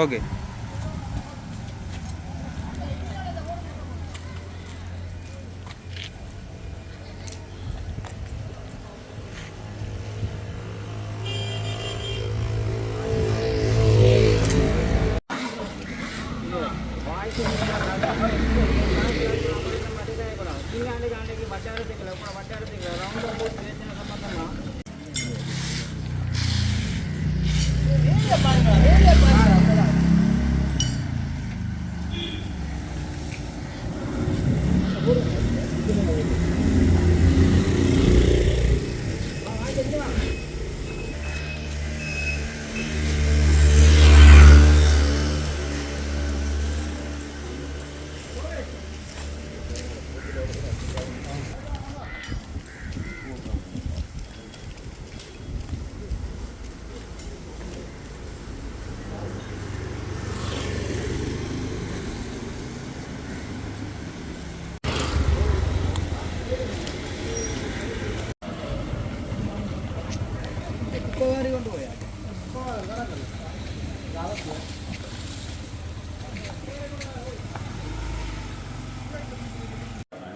Okay.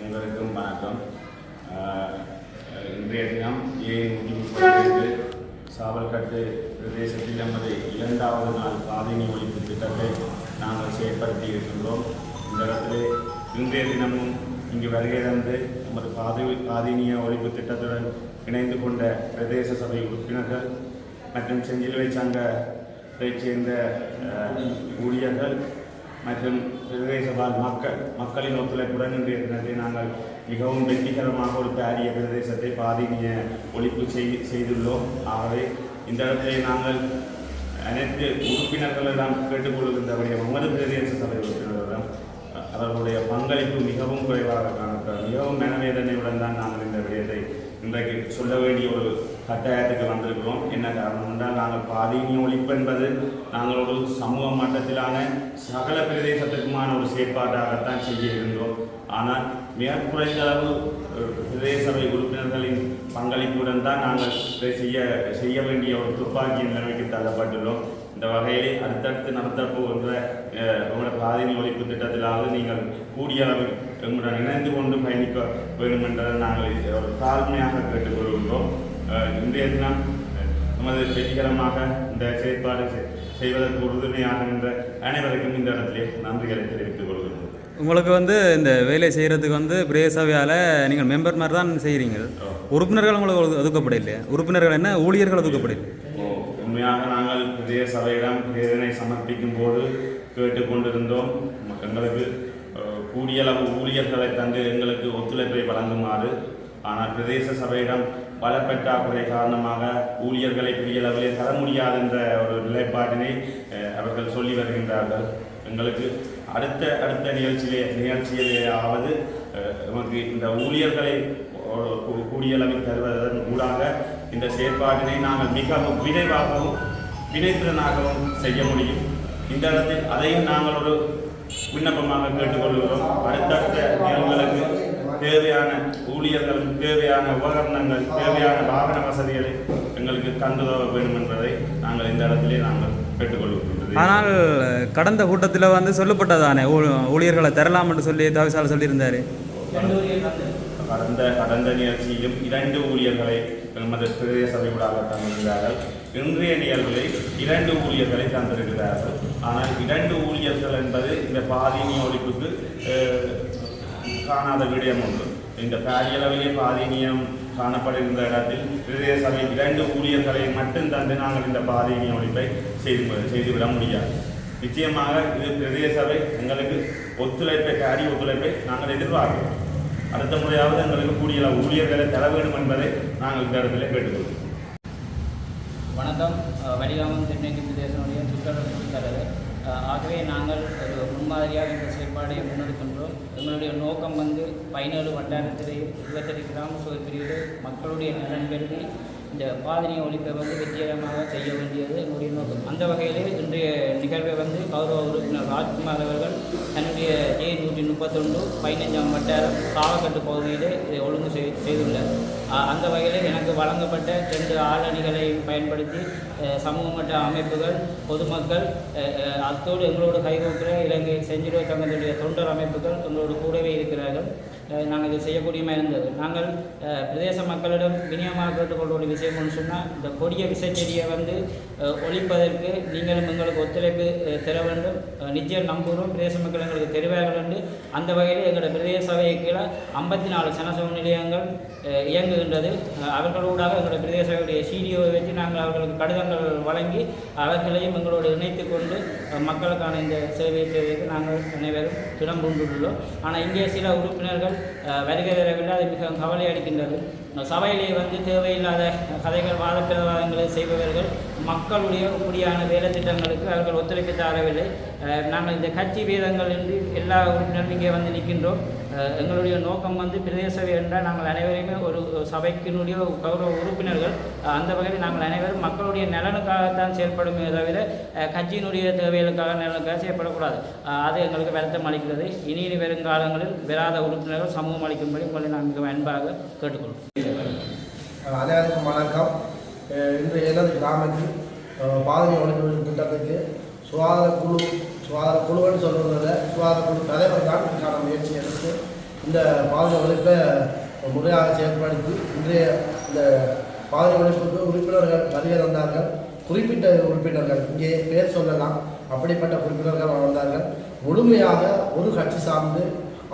அனைவருக்கும் வணக்கம். இன்றைய தினம் A132 சாவல்கட்டு பிரதேசத்தில் நமது 2வது நாள் பாதினி ஒழிப்பு திட்டத்தை நாங்கள் செயற்படுத்தி இருக்கின்றோம். இந்த இடத்திலே இன்றைய தினமும் இங்கு வருகை தந்து நமது பாதினிய ஒழிப்பு திட்டத்துடன் இணைந்து கொண்ட பிரதேச சபை உறுப்பினர்கள் மற்றும் செஞ்சிலுவை சங்கத்தைச் சேர்ந்த ஊழியர்கள் மற்றும் பிரதேசவாழ் மக்களின் ஒத்துழைப்புடன் இன்றைய தினத்தை நாங்கள் மிகவும் வெற்றிகரமாக ஒரு பாரிய பிரதேசத்தை பாதினிய ஒழிப்பு செய்துள்ளோம். ஆகவே இந்த இடத்திலே நாங்கள் அனைத்து உறுப்பினர்களிடம் கேட்டுக்கொள்கின்றபடிய நமது பிரதேச சபை உறுப்பினர்களிடம் அவர்களுடைய பங்களிப்பு மிகவும் குறைவாக காணப்படும். மிகவும் மனவேதனையுடன் தான் நாங்கள் இந்த விடயத்தை இன்றைக்கு சொல்ல வேண்டிய ஒரு கட்டாயத்துக்கு வந்திருக்கிறோம். என்ன காரணம் என்றால், நாங்கள் பாதினி ஒழிப்பு என்பது நாங்கள் ஒரு சமூக மட்டத்திலான சகல பிரதேசத்திற்குமான ஒரு செயற்பாட்டாகத்தான் செய்ய இருந்தோம். ஆனால் மிக குறைந்த அளவு பிரதேச சபை உறுப்பினர்களின் பங்களிப்புடன் தான் நாங்கள் இதை செய்ய வேண்டிய ஒரு துப்பாக்கி நிலைமைக்கு தள்ளப்பட்டுள்ளோம். இந்த வகையிலே அடுத்தடுத்து நடத்தப்போகின்ற உங்களோட பாதினி ஒழிப்பு திட்டத்திலாவது நீங்கள் கூடிய அளவில் எங்களுடன் இணைந்து கொண்டு பயணிக்க வேண்டும் என்றதை நாங்கள் ஒரு தாழ்மையாக கேட்டுக்கொள்கின்றோம். இன்றைய தினம் நமது வெற்றிகரமாக இந்த செயற்பாடு செய்வதற்கு உறுதுணையாக நின்ற அனைவருக்கும் இந்த இடத்திலே நன்றிகளை தெரிவித்துக் கொள்கிறோம். உங்களுக்கு இந்த வேலை செய்கிறதுக்கு பிரதேச சபையால் நீங்கள் மெம்பர் மாதிரி தான் செய்கிறீங்க. உறுப்பினர்கள் உங்களுக்கு ஒதுக்கப்படலையே? உறுப்பினர்கள் என்ன, ஊழியர்கள் ஒதுக்கப்படலை? உண்மையாக நாங்கள் பிரதேச சபையிடம் வேதனை சமர்ப்பிக்கும் போது கேட்டுக்கொண்டிருந்தோம், எங்களுக்கு கூடியளவு ஊழியர்களை தந்து எங்களுக்கு ஒத்துழைப்பை வழங்குமாறு. ஆனால் பிரதேச சபையிடம் பலப்பற்றாக்குறை காரணமாக ஊழியர்களை பெரிய அளவிலே தர முடியாது என்ற ஒரு நிலைப்பாட்டினை அவர்கள் சொல்லி வருகின்றார்கள். எங்களுக்கு அடுத்த நிகழ்ச்சியிலேயாவது நமக்கு இந்த ஊழியர்களை கூடிய அளவில் தருவதன் ஊடாக இந்த செயற்பாட்டினை நாங்கள் மிகவும் விரைவாகவும் வினைத்திறனாகவும் செய்ய முடியும். இந்த இடத்தில் அதையும் நாங்கள் ஒரு விண்ணப்பமாக கேட்டுக்கொள்கிறோம். அடுத்தடுத்த நிகழ்வுகளுக்கு தேவையான ஊழியர்கள், தேவையான உபகரணங்கள், தேவையான வாகன வசதிகளை எங்களுக்கு தந்துதவ வேண்டும் என்பதை நாங்கள் இந்த இடத்திலே நாங்கள் கேட்டுக்கொள்கிறோம். ஆனால் கடந்த கூட்டத்தில் சொல்லப்பட்டதானே ஊழியர்களை தரலாம் என்று சொல்லி தவிசால சொல்லியிருந்தார். கடந்த நிகழ்ச்சியிலும் 2 ஊழியர்களை நமது பிரதேச சபையூடாக தந்திருக்கிறார்கள். இன்றைய நிகழ்வுகளில் 2 ஊழியர்களை தந்திருக்கிறார்கள். ஆனால் 2 ஊழியர்கள் என்பது இந்த பாதினி ஒழிப்புக்கு காணாத விடயம் ஒன்று. இந்த பாரியளவிலே பாதினியம் காணப்படுகின்ற இடத்தில் பிரதேச சபை 2 ஊழியர்களை மட்டும் தந்து நாங்கள் இந்த பாதினி ஒழிப்பை செய்துவிட முடியாது. நிச்சயமாக இது பிரதேச சபை எங்களுக்கு பாரிய ஒத்துழைப்பை நாங்கள் எதிர்பார்க்கிறோம். அடுத்த முறையாவது எங்களுக்கு கூடிய ஊழியர்களை தர வேண்டும் என்பதை நாங்கள் இந்த இடத்துல கேட்டுக்கொள்வோம். வணக்கம். வடிகாமம் தென்மேற்கு பிரதேசனுடைய சுற்றுலா. ஆகவே நாங்கள் ஒரு முன்மாதிரியாக இந்த செயற்பாடை முன்னெடுக்கின்றோம். எங்களுடைய நோக்கம் 17 வட்டாரத்திலே 28 கிராம சபை பிரிவில் மக்களுடைய நலன் கருதி இந்த பாதினி ஒழிப்பை வெற்றிகரமாக செய்ய வேண்டியது என்னுடைய நோக்கம். அந்த வகையிலே இன்றைய நிகழ்வை கௌரவ உறுப்பினர் ராஜ்குமார் அவர்கள் தன்னுடைய A131 15ஆம் வட்டாரம் சாவக்கட்டு பகுதியிலே இதை ஒழுங்கு செய்துள்ளார். அந்த வகையில் எனக்கு வழங்கப்பட்ட 2 ஆளணிகளை பயன்படுத்தி சமூக மட்ட அமைப்புகள், பொதுமக்கள், அத்தோடு எங்களோடு கைகோக்கிற இலங்கை செஞ்சிலுவை சங்கத்துடைய தொண்டர் அமைப்புகள் எங்களோடு கூடவே இருக்கிறார்கள். நாங்கள் இது செய்யக்கூடியமாக இருந்தது. நாங்கள் பிரதேச மக்களிடம் விநியோகமாக கேட்டுக்கொள்ள ஒரு விஷயம் ஒன்று சொன்னால், இந்த கொடிய விசைச்செடியை ஒழிப்பதற்கு நீங்களும் எங்களுக்கு ஒத்துழைப்பு தர வேண்டும். நிச்சயம் நம்புகிறோம், பிரதேச மக்கள் எங்களுக்கு தெரிவார்கள் என்று. அந்த வகையில் எங்களோட பிரதேச சபையை கீழே 54 சனசபை நிலையங்கள் இயங்குகின்றது. அவர்களூடாக எங்களுடைய பிரதேச சபையுடைய சிடிஓவை வச்சு நாங்கள் அவர்களுக்கு கடிதங்கள் வழங்கி அவர்களையும் எங்களோடு இணைத்து கொண்டு மக்களுக்கான இந்த சேவையை செய்வதற்கு நாங்கள் அனைவரும் திடம் கொண்டுள்ளோம். ஆனால் இங்கே சில உறுப்பினர்கள் வருகை தரவில்லை. அது மிக கவலை அளிக்கின்றது. சபையிலே தேவையில்லாத கதைகள், வாதப்பிரவாதங்களை செய்பவர்கள் மக்களுடைய இப்படியான வேலை திட்டங்களுக்கு அவர்கள் ஒத்துழைப்பு தரவில்லை. நாங்கள் இந்த கட்சி வீதங்கள் என்று எல்லா உறுப்பினரும் இங்கே நிற்கின்றோம். எங்களுடைய நோக்கம் பிரதேச சபை என்றால் நாங்கள் அனைவருமே ஒரு சபைக்கினுடைய கௌரவ உறுப்பினர்கள். அந்த வகையில் நாங்கள் அனைவரும் மக்களுடைய நலனுக்காகத்தான் செயல்படுமே தவிர கட்சியினுடைய தேவைகளுக்காக நலனுக்காக செயல்படக்கூடாது. அது எங்களுக்கு வருத்தம் அளிக்கிறது. இனி வருங்காலங்களில் வராத உறுப்பினர்கள் சமூகம் அளிக்கும்படி உங்களை நான் மிக அன்பாக கேட்டுக்கொள்வோம். அனைவருக்கும் வணக்கம். இன்று எனது கிராமத்தில் பாதணி ஒழிப்பு திட்டத்துக்கு சுகாதார குழுன்னு சொல்வதில் சுகாதார குழு தலைவர் தான் இதுக்கான முயற்சி எடுத்து இந்த பாதணி ஒழிப்பை முறையாக செயல்படுத்தி இன்றைய இந்த பாதணி ஒழிப்புக்கு உறுப்பினர்கள் வருகை தந்தார்கள். குறிப்பிட்ட உறுப்பினர்கள் இங்கே பேர் சொல்லலாம், அப்படிப்பட்ட உறுப்பினர்கள் வந்தார்கள். முழுமையாக ஒரு கட்சி சார்ந்து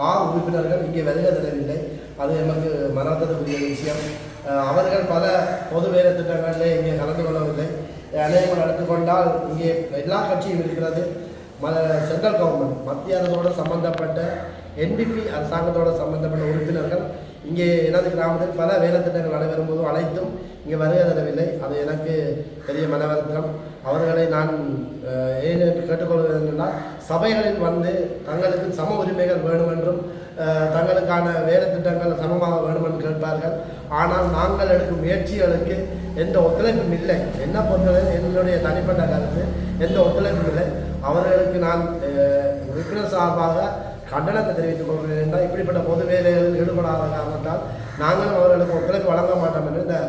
6 உறுப்பினர்கள் இங்கே வருகை தரவில்லை. அது எமக்கு மறந்ததுக்குரிய விஷயம். அவர்கள் பல பொது வேலை திட்டங்களிலே இங்கே கலந்து கொள்ளவில்லை. அநேகம் எடுத்துக்கொண்டால் இங்கே எல்லா கட்சியும் இருக்கிறது. சென்ட்ரல் கவர்மெண்ட், மத்திய அரசோடு சம்பந்தப்பட்ட என்பிபி அரசாங்கத்தோடு சம்பந்தப்பட்ட உறுப்பினர்கள் இங்கே எனது கிராமத்தில் பல வேலை திட்டங்கள் நடைபெறும் போது அனைத்தும் இங்கே வருகை தரவில்லை. அது எனக்கு பெரிய மனவருத்தம். அவர்களை நான் ஏன் கேட்டுக்கொள்வது என்றால், சபைகளில் தங்களுக்கு சம உரிமைகள் வேணும் என்றும் தங்களுக்கான வேலை திட்டங்கள் சமமாக வேண்டும் என்று கேட்பார்கள். ஆனால் நாங்கள் எடுக்கும் முயற்சிகளுக்கு எந்த ஒத்துழைப்பும் இல்லை. என்ன பொறுத்தவரை என்னுடைய தனிப்பட்ட கருத்து, எந்த ஒத்துழைப்பும் இல்லை. அவர்களுக்கு நான் உறுப்பினர் சார்பாக கண்டனத்தை தெரிவித்துக் கொள்கிறேன். என்றால் இப்படிப்பட்ட பொது வேலைகளில் ஈடுபடாத காரணத்தால் நாங்களும் அவர்களுக்கு ஒத்துழைப்பு வழங்க மாட்டோம் என்று இந்த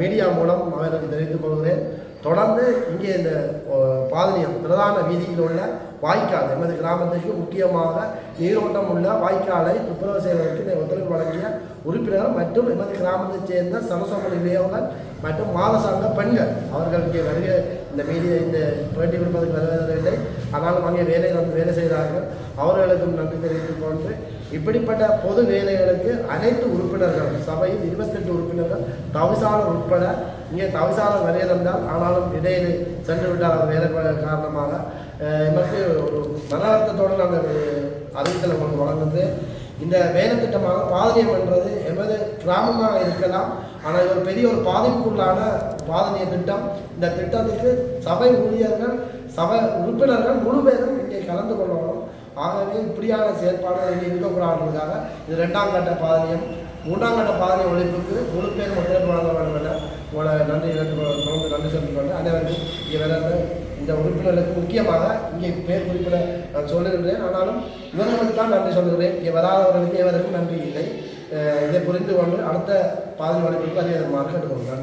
மீடியா மூலம் அவர்களுக்கு தெரிவித்துக் கொள்கிறேன். தொடர்ந்து இங்கே இந்த பாதனியம் பிரதான வீதியில் உள்ள வாய்க்கால், எமது கிராமத்திற்கு முக்கியமாக நீரோட்டம் உள்ள வாய்க்காலை துப்புரவு செய்வதற்கு ஒத்துழைப்பு வழங்கிய உறுப்பினர்கள் மற்றும் எமது கிராமத்தைச் சேர்ந்த சமசம நிலையங்கள் மற்றும் மாத சார்ந்த பெண்கள் அவர்களுக்கு வருகை இந்த பேட்டி கொடுப்பதற்கு வருவதில்லை. ஆனாலும் அங்கே வேலை செய்தார்கள். அவர்களுக்கும் நன்றி தெரிவித்துக் கொண்டு இப்படிப்பட்ட பொது வேலைகளுக்கு அனைத்து உறுப்பினர்கள், சபையில் 28 உறுப்பினர்கள் தவிசாளர் உட்பட இங்கே தவிசாளர் வருகை தந்தால், ஆனாலும் இடையிலே சென்று விட்டார். அவர் வேலை காரணமாக எமக்கு ஒரு மனவர்த்தத்தோடு நாங்கள் அறிவித்தல் உங்களுக்கு வழங்குது. இந்த வேலை திட்டமாக பாதனியம் என்றது எமது கிராமமாக இருக்கலாம், ஆனால் இது ஒரு பெரிய ஒரு பாதிப்புக்குள்ளான பாதனிய திட்டம். இந்த திட்டத்துக்கு சபை ஊழியர்கள், சபை உறுப்பினர்கள் முழு பேரும் இங்கே கலந்து கொள்ளணும். ஆகவே இப்படியான செயற்பாடுகள் இங்கே இருக்கக்கூடாதுக்காக இது 2ஆம் கட்ட பாதனியம். 3ஆம் கட்ட பாதனிய ஒழிப்புக்கு முழு பேரும் ஒத்துழைப்பு வழங்க வேண்டும் என உங்களை நன்றி சொல்லிக்கொண்டு அனைவருக்கும் இங்கே வர இந்த உறுப்பினர்களுக்கு முக்கியமாக இங்கே பேர் குறிப்பிட நான் சொல்லுகின்றேன். ஆனாலும் இவர்களுக்கு தான் நன்றி சொல்லுகிறேன். இங்கே வராதவர்களுக்கு எவருக்கும் நன்றி இல்லை. இதை புரிந்து கொண்டு அடுத்த பாதனி ஒழிப்புக்கு அறிவியல் கேட்டுக்கொள்கிறேன்.